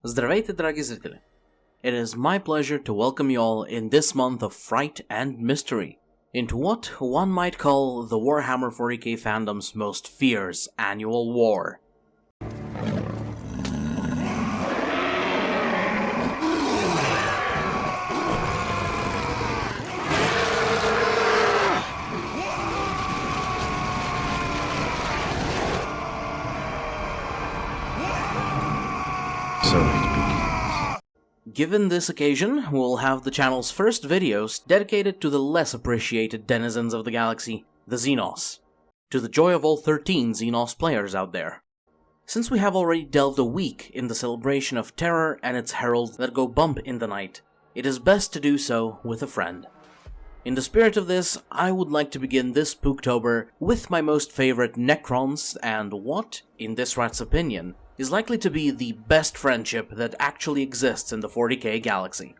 Здравейте, драги зрители! It is my pleasure to welcome you all in this month of fright and mystery into what one might call the Warhammer 40k fandom's most fierce annual war. Given this occasion, we'll have the channel's first videos dedicated to the less appreciated denizens of the galaxy, the xenos, to the joy of all 13 xenos players out there. Since we have already delved a week in the celebration of terror and its heralds that go bump in the night, it is best to do so with a friend. In the spirit of this, I would like to begin this Spooktober with my most favorite necrons and what, in this rat's opinion, is likely to be the best friendship that actually exists in the 40k galaxy.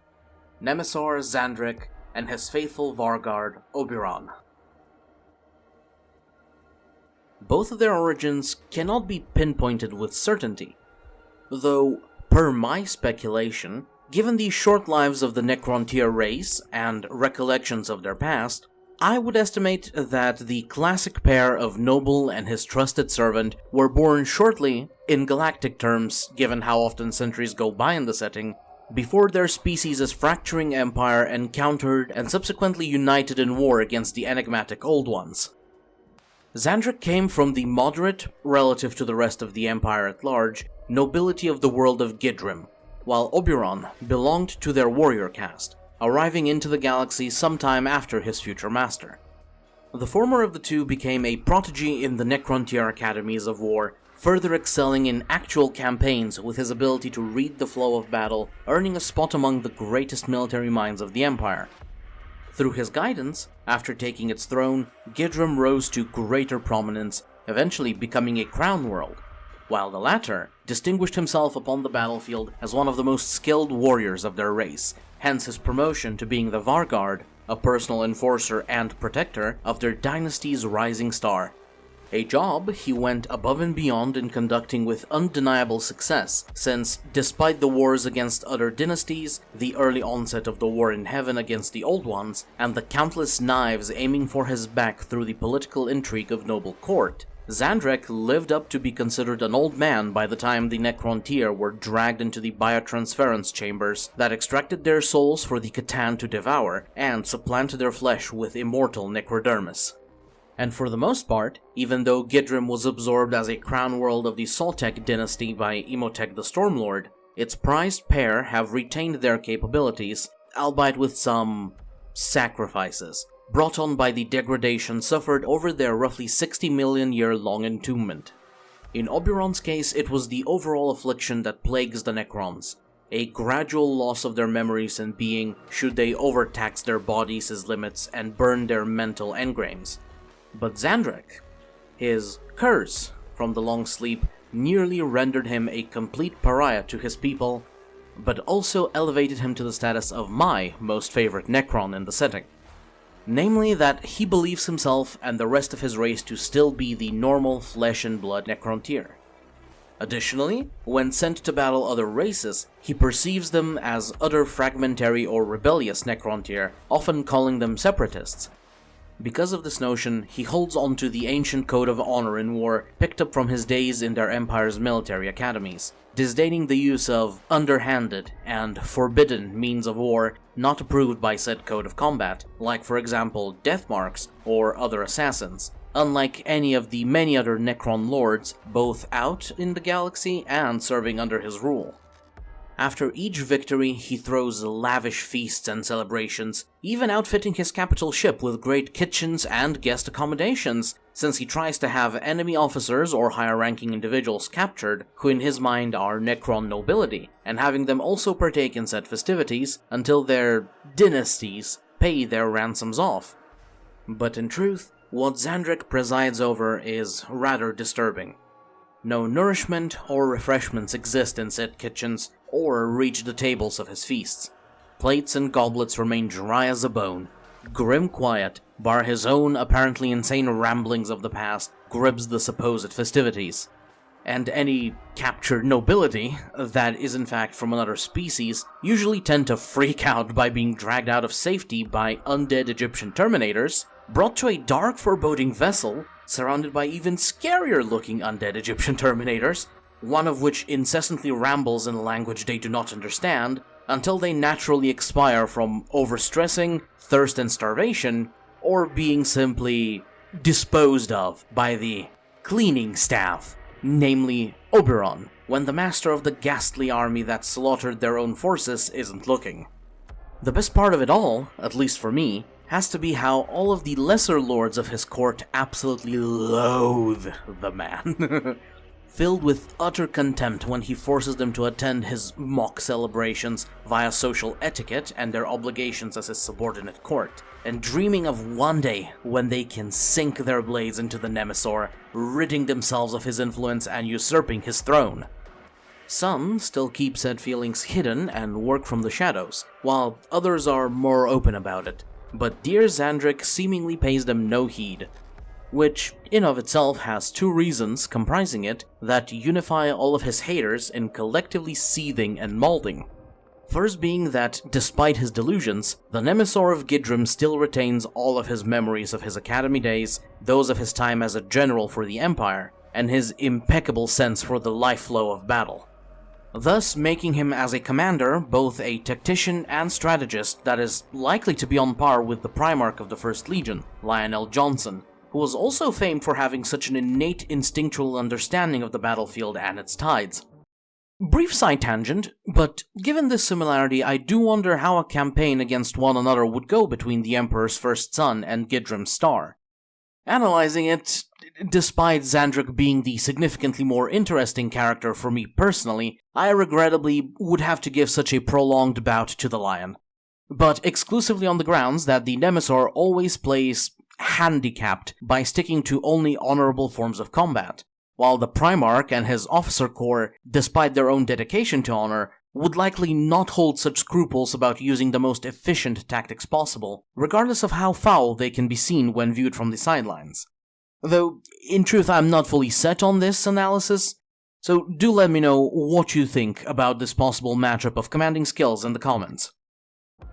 Nemesor, Zahndrekh, and his faithful Vargard, Obyron. Both of their origins cannot be pinpointed with certainty, though, per my speculation, given the short lives of the necron tier race and recollections of their past, I would estimate that the classic pair of Noble and his trusted servant were born shortly, in galactic terms given how often centuries go by in the setting, before their species' fracturing empire encountered and subsequently united in war against the enigmatic Old Ones. Zahndrekh came from the moderate, relative to the rest of the empire at large, nobility of the world of Gidrim, while Obyron belonged to their warrior caste, arriving into the galaxy sometime after his future master. The former of the two became a prodigy in the necron tier academies of war, further excelling in actual campaigns with his ability to read the flow of battle, earning a spot among the greatest military minds of the empire. Through his guidance, after taking its throne, Gidrim rose to greater prominence, eventually becoming a crown world, while the latter distinguished himself upon the battlefield as one of the most skilled warriors of their race, hence his promotion to being the Vargard, a personal enforcer and protector of their dynasty's rising star. A job he went above and beyond in conducting with undeniable success, since, despite the wars against other dynasties, the early onset of the war in heaven against the Old Ones, and the countless knives aiming for his back through the political intrigue of noble court, Zahndrekh lived up to be considered an old man by the time the necron tier were dragged into the biotransference chambers that extracted their souls for the Catan to devour and supplanted their flesh with immortal necrodermis. And for the most part, even though Gidrim was absorbed as a crown world of the Zceenook dynasty by Imhotep the Stormlord, its prized pair have retained their capabilities, albeit with some sacrifices, brought on by the degradation suffered over their roughly 60 million year long entombment. In Obyron's case, it was the overall affliction that plagues the necrons, a gradual loss of their memories and being should they overtax their bodies' limits and burn their mental engrams. But Zahndrekh, his curse from the long sleep nearly rendered him a complete pariah to his people, but also elevated him to the status of my most favorite necron in the setting. Namely that he believes himself and the rest of his race to still be the normal flesh and blood necron tier. Additionally, when sent to battle other races, he perceives them as other fragmentary or rebellious necron tier, often calling them separatists. Because of this notion, he holds on to the ancient code of honor in war picked up from his days in their empire's military academies, disdaining the use of underhanded and forbidden means of war not approved by said code of combat, like for example death marks or other assassins, unlike any of the many other necron lords both out in the galaxy and serving under his rule. After each victory, he throws lavish feasts and celebrations, even outfitting his capital ship with great kitchens and guest accommodations, since he tries to have enemy officers or higher-ranking individuals captured, who in his mind are necron nobility, and having them also partake in said festivities until their dynasties pay their ransoms off. But in truth, what Zahndrekh presides over is rather disturbing. No nourishment or refreshments exist in said kitchens, or reach the tables of his feasts. Plates and goblets remain dry as a bone. Grim quiet, bar his own apparently insane ramblings of the past, grips the supposed festivities. and any captured nobility that is in fact from another species usually tend to freak out by being dragged out of safety by undead Egyptian terminators, brought to a dark, foreboding vessel surrounded by even scarier-looking undead Egyptian terminators, one of which incessantly rambles in a language they do not understand, until they naturally expire from overstressing, thirst and starvation, or being simply disposed of by the cleaning staff, namely Obyron, when the master of the ghastly army that slaughtered their own forces isn't looking. The best part of it all, at least for me, has to be how all of the lesser lords of his court absolutely loathe the man. Filled with utter contempt when he forces them to attend his mock celebrations via social etiquette and their obligations as his subordinate court, and dreaming of one day when they can sink their blades into the Nemesor, ridding themselves of his influence and usurping his throne. Some still keep said feelings hidden and work from the shadows, while others are more open about it, but dear Zahndrekh seemingly pays them no heed, which in of itself has two reasons comprising it that unify all of his haters in collectively seething and molding. First being that, despite his delusions, the Nemesor of Gidrim still retains all of his memories of his academy days, those of his time as a general for the Empire, and his impeccable sense for the life flow of battle, thus making him as a commander both a tactician and strategist that is likely to be on par with the Primarch of the First Legion, Lionel Johnson, who was also famed for having such an innate instinctual understanding of the battlefield and its tides. Brief side tangent, but given this similarity, I do wonder how a campaign against one another would go between the Emperor's first son and Gidrim's star. Analyzing it, despite Zahndrekh being the significantly more interesting character for me personally, I regrettably would have to give such a prolonged bout to the Lion. But exclusively on the grounds that the Nemesor always plays handicapped by sticking to only honorable forms of combat, while the Primarch and his officer corps, despite their own dedication to honor, would likely not hold such scruples about using the most efficient tactics possible, regardless of how foul they can be seen when viewed from the sidelines. Though, in truth, I'm not fully set on this analysis, so do let me know what you think about this possible matchup of commanding skills in the comments.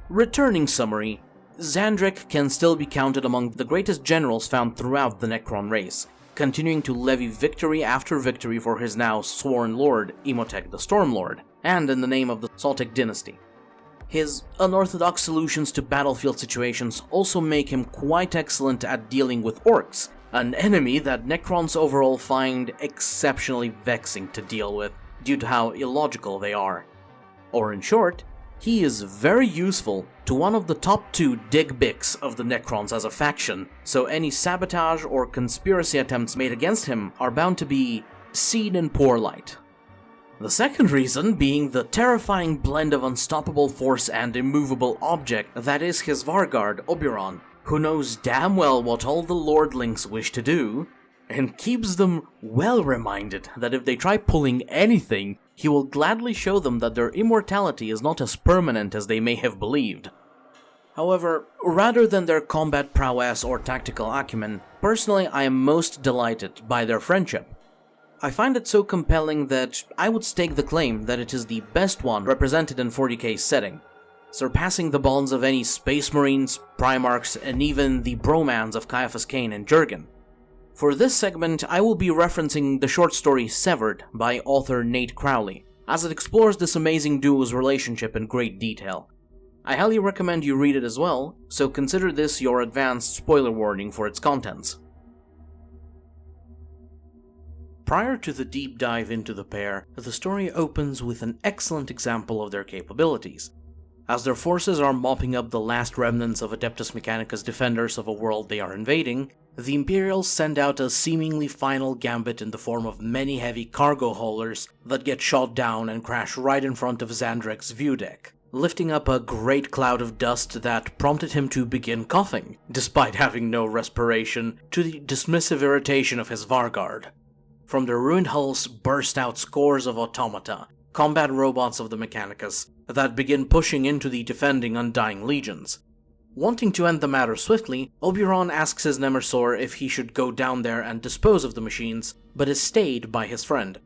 Returning summary, Zahndrekh can still be counted among the greatest generals found throughout the Necron race, continuing to levy victory after victory for his now sworn lord, Imhotep the Stormlord, and in the name of the Psaltic dynasty. His unorthodox solutions to battlefield situations also make him quite excellent at dealing with orcs, an enemy that Necrons overall find exceptionally vexing to deal with due to how illogical they are. Or in short, he is very useful to one of the top two digbics of the Necrons as a faction, so any sabotage or conspiracy attempts made against him are bound to be seen in poor light. The second reason being the terrifying blend of unstoppable force and immovable object that is his Vargard, Obyron, who knows damn well what all the lordlings wish to do, and keeps them well reminded that if they try pulling anything, he will gladly show them that their immortality is not as permanent as they may have believed. However, rather than their combat prowess or tactical acumen, personally I am most delighted by their friendship. I find it so compelling that I would stake the claim that it is the best one represented in 40k's setting, surpassing the bonds of any Space Marines, Primarchs, and even the bromance of Caiaphas Cain and Jurgen. For this segment, I will be referencing the short story Severed by author Nate Crowley, as it explores this amazing duo's relationship in great detail. I highly recommend you read it as well, so consider this your advanced spoiler warning for its contents. Prior to the deep dive into the pair, the story opens with an excellent example of their capabilities. As their forces are mopping up the last remnants of Adeptus Mechanicus defenders of a world they are invading, the Imperials send out a seemingly final gambit in the form of many heavy cargo haulers that get shot down and crash right in front of Zahndrekh's view deck, lifting up a great cloud of dust that prompted him to begin coughing, despite having no respiration, to the dismissive irritation of his Vargard. From their ruined hulls burst out scores of automata, combat robots of the Mechanicus, that begin pushing into the defending Undying Legions. Wanting to end the matter swiftly, Obyron asks his Nemesor if he should go down there and dispose of the machines, but is stayed by his friend.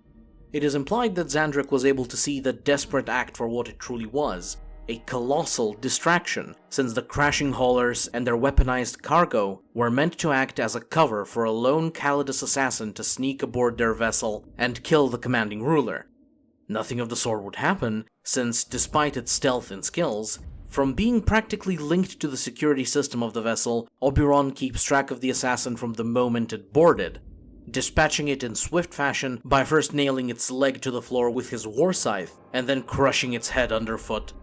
It is implied that Zahndrekh was able to see the desperate act for what it truly was, a colossal distraction, since the crashing haulers and their weaponized cargo were meant to act as a cover for a lone Calidus assassin to sneak aboard their vessel and kill the commanding ruler. Nothing of the sort would happen, since despite its stealth and skills, from being practically linked to the security system of the vessel, Obyron keeps track of the assassin from the moment it boarded, dispatching it in swift fashion by first nailing its leg to the floor with his war scythe and then crushing its head underfoot.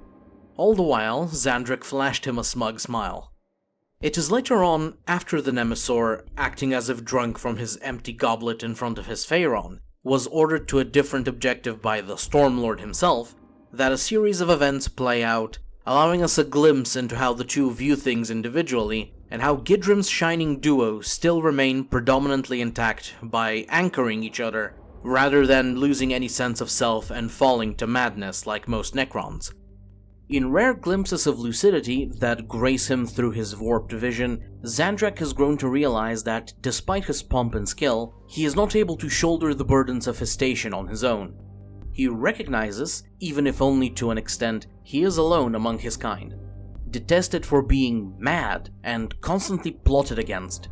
All the while, Zahndrekh flashed him a smug smile. It is later on, after the Nemesor, acting as if drunk from his empty goblet in front of his Pharaon, was ordered to a different objective by the Stormlord himself, that a series of events play out, allowing us a glimpse into how the two view things individually, and how Gidrim's shining duo still remain predominantly intact by anchoring each other, rather than losing any sense of self and falling to madness like most necrons. In rare glimpses of lucidity that grace him through his warped vision, Zahndrekh has grown to realize that, despite his pomp and skill, he is not able to shoulder the burdens of his station on his own. He recognizes, even if only to an extent, he is alone among his kind, detested for being mad and constantly plotted against.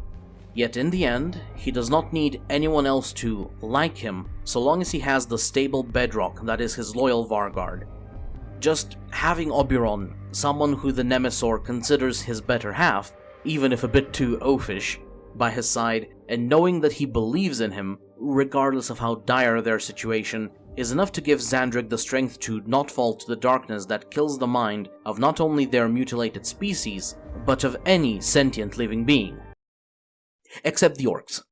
Yet in the end, he does not need anyone else to like him so long as he has the stable bedrock that is his loyal Vargard. Just having Obyron, someone who the Nemesor considers his better half, even if a bit too oafish, by his side, and knowing that he believes in him, regardless of how dire their situation, is enough to give Zahndrekh the strength to not fall to the darkness that kills the mind of not only their mutilated species, but of any sentient living being. Except the orcs.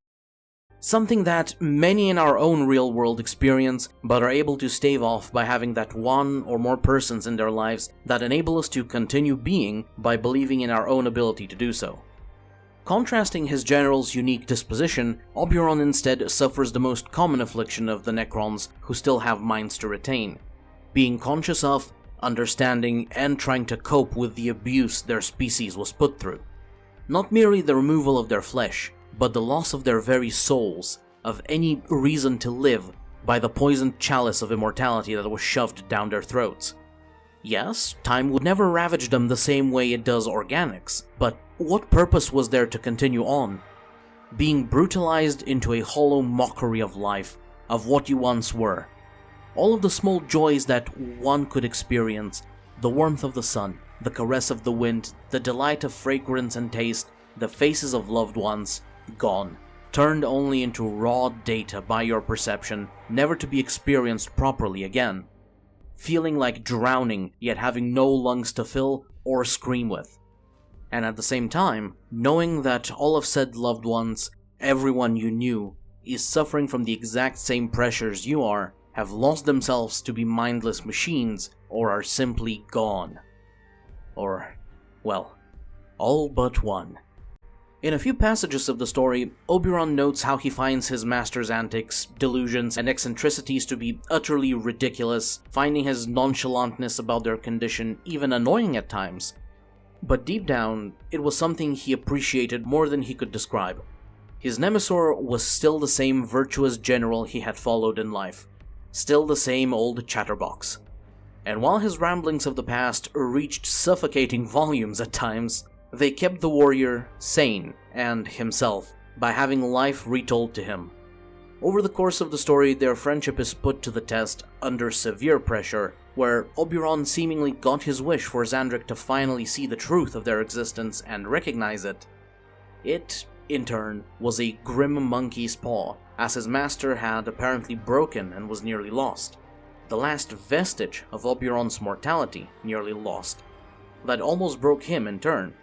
Something that many in our own real world experience, but are able to stave off by having that one or more persons in their lives that enable us to continue being by believing in our own ability to do so. Contrasting his general's unique disposition, Obyron instead suffers the most common affliction of the necrons who still have minds to retain, being conscious of, understanding, and trying to cope with the abuse their species was put through. Not merely the removal of their flesh, but the loss of their very souls, of any reason to live, by the poisoned chalice of immortality that was shoved down their throats. Yes, time would never ravage them the same way it does organics, but what purpose was there to continue on? Being brutalized into a hollow mockery of life, of what you once were. All of the small joys that one could experience, the warmth of the sun, the caress of the wind, the delight of fragrance and taste, the faces of loved ones, gone, turned only into raw data by your perception, never to be experienced properly again. Feeling like drowning, yet having no lungs to fill or scream with. And at the same time, knowing that all of said loved ones, everyone you knew, is suffering from the exact same pressures you are, have lost themselves to be mindless machines, or are simply gone. Or, well, all but one. In a few passages of the story, Obyron notes how he finds his master's antics, delusions, and eccentricities to be utterly ridiculous, finding his nonchalantness about their condition even annoying at times. But deep down, it was something he appreciated more than he could describe. His Nemesor was still the same virtuous general he had followed in life, still the same old chatterbox. And while his ramblings of the past reached suffocating volumes at times, they kept the warrior sane, and himself, by having life retold to him. Over the course of the story, their friendship is put to the test under severe pressure, where Obyron seemingly got his wish for Zahndrekh to finally see the truth of their existence and recognize it. It, in turn, was a grim monkey's paw, as his master had apparently broken and was nearly lost. The last vestige of Obyron's mortality nearly lost. That almost broke him in turn.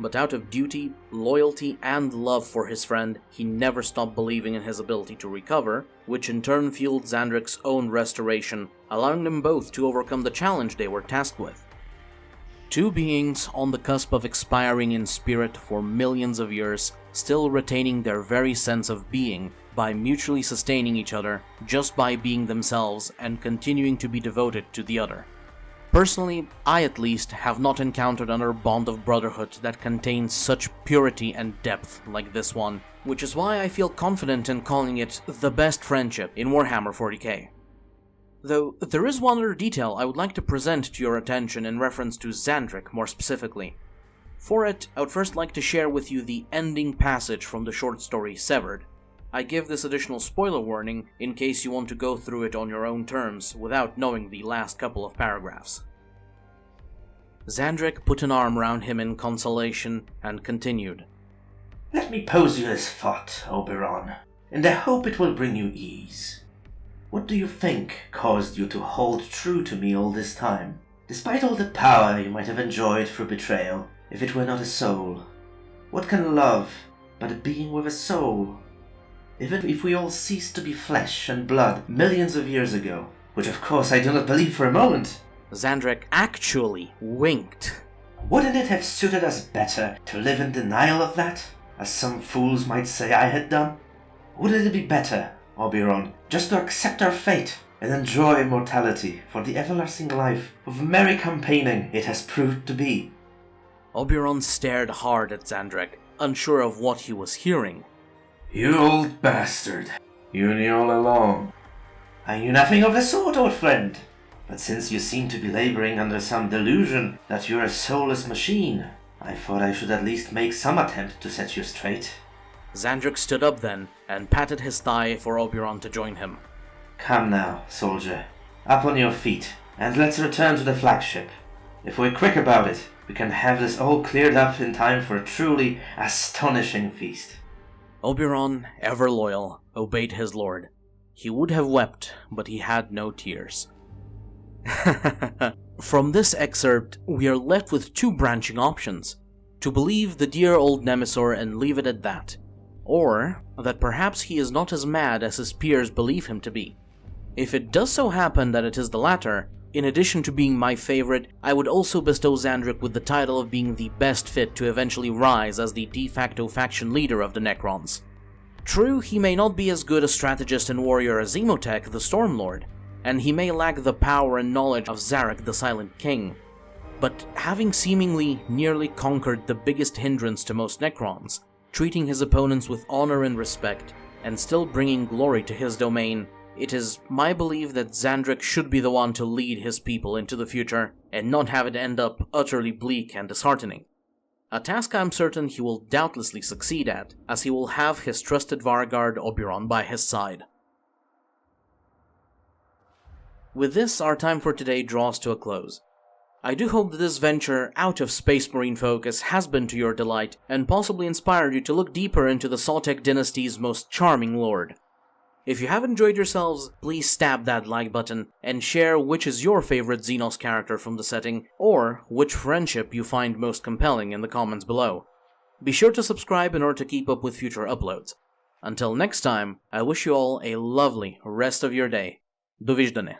But out of duty, loyalty, and love for his friend, he never stopped believing in his ability to recover, which in turn fueled Zahndrekh's own restoration, allowing them both to overcome the challenge they were tasked with. Two beings on the cusp of expiring in spirit for millions of years, still retaining their very sense of being by mutually sustaining each other just by being themselves and continuing to be devoted to the other. Personally, I at least have not encountered another bond of brotherhood that contains such purity and depth like this one, which is why I feel confident in calling it the best friendship in Warhammer 40k. Though there is one other detail I would like to present to your attention in reference to Zahndrekh more specifically. For it, I would first like to share with you the ending passage from the short story Severed. I give this additional spoiler warning in case you want to go through it on your own terms without knowing the last couple of paragraphs. Zahndrekh put an arm round him in consolation and continued. Let me pose you this thought, Obyron, in the hope it will bring you ease. What do you think caused you to hold true to me all this time, despite all the power you might have enjoyed through betrayal, if it were not a soul? What can love but a being with a soul? Even if we all ceased to be flesh and blood millions of years ago, which of course I do not believe for a moment. Zahndrekh actually winked. Wouldn't it have suited us better to live in denial of that, as some fools might say I had done? Wouldn't it be better, Obyron, just to accept our fate and enjoy immortality for the everlasting life of merry campaigning it has proved to be? Obyron stared hard at Zahndrekh, unsure of what he was hearing. You old bastard. You knew all along. I knew nothing of the sort, old friend. But since you seem to be laboring under some delusion that you're a soulless machine, I thought I should at least make some attempt to set you straight. Zahndrekh stood up then and patted his thigh for Obyron to join him. Come now, soldier. Up on your feet, and let's return to the flagship. If we're quick about it, we can have this all cleared up in time for a truly astonishing feast. Obyron, ever loyal, obeyed his lord. He would have wept, but he had no tears. From this excerpt, we are left with two branching options. To believe the dear old Nemesor and leave it at that, or that perhaps he is not as mad as his peers believe him to be. If it does so happen that it is the latter, in addition to being my favorite, I would also bestow Zahndrekh with the title of being the best fit to eventually rise as the de facto faction leader of the Necrons. True, he may not be as good a strategist and warrior as Zceenook, the Stormlord, and he may lack the power and knowledge of Zahndrekh, the Silent King, but having seemingly nearly conquered the biggest hindrance to most Necrons, treating his opponents with honor and respect, and still bringing glory to his domain, it is my belief that Zahndrekh should be the one to lead his people into the future, and not have it end up utterly bleak and disheartening. A task I'm certain he will doubtlessly succeed at, as he will have his trusted Vargard Obyron by his side. With this, our time for today draws to a close. I do hope that this venture out of Space Marine focus has been to your delight, and possibly inspired you to look deeper into the Zceenook dynasty's most charming lord. If you have enjoyed yourselves, please stab that like button, and share which is your favorite Xenos character from the setting, or which friendship you find most compelling in the comments below. Be sure to subscribe in order to keep up with future uploads. Until next time, I wish you all a lovely rest of your day. Do viždane.